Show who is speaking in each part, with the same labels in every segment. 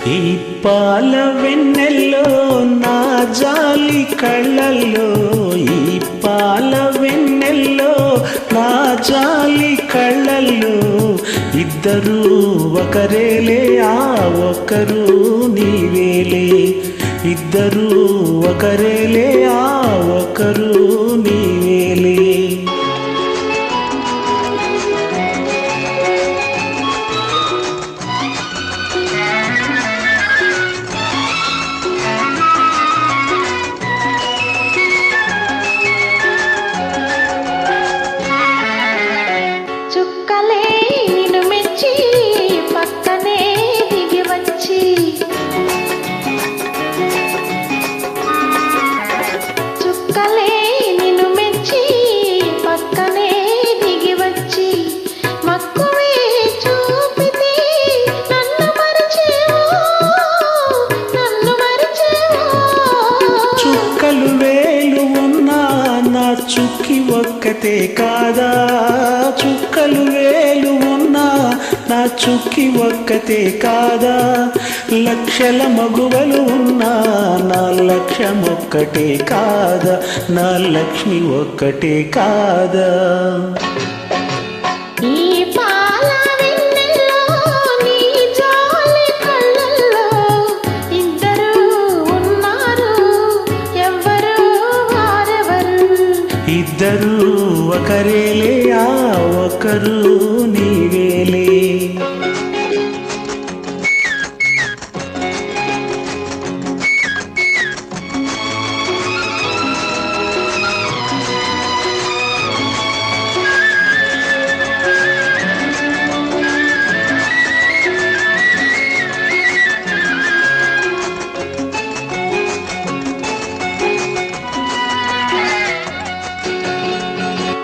Speaker 1: ఈ పాల వెన్నెల్లో నా జాలి కళ్ళల్లో, ఈ పాల వెన్నెల్లో నా జాలి కళ్ళల్లో, ఇద్దరు ఒకరేలే ఆ ఒక్కరు నీవేలే, ఇద్దరు ఒకరేలే ఆ ఒక్కరు నీవేలే. చుక్కి ఒక్కతే కాదా, చుక్కలు వేలు ఉన్నా నా చుక్కి ఒక్కతే కాదా, లక్షల మగువలు ఉన్నా నా లక్ష్యం ఒక్కటే కాదా, నా లక్ష్మి ఒక్కటే కాదా. ఇద్దరు ఒకరేలే ఆ ఒకరు నీవేలే.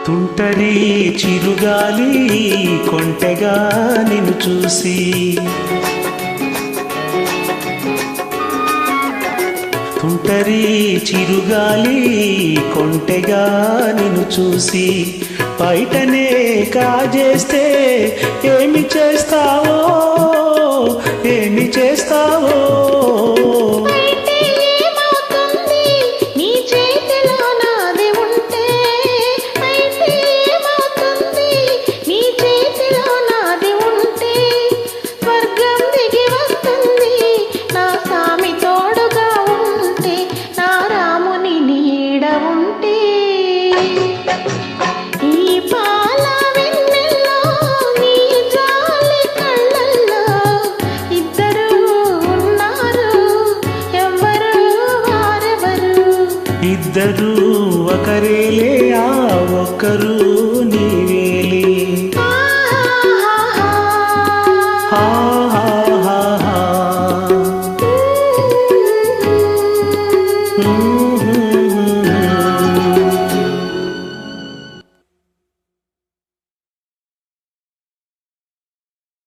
Speaker 1: తుంటరి చిరుగాలి కొంటెగా నిన్ను చూసి, తుంటరి చిరుగాలి కొంటెగా నిన్ను చూసి, బయటనే కాజేస్తే ఏమి చేస్తావో, ఏమి చేస్తావో. ఇద్దరు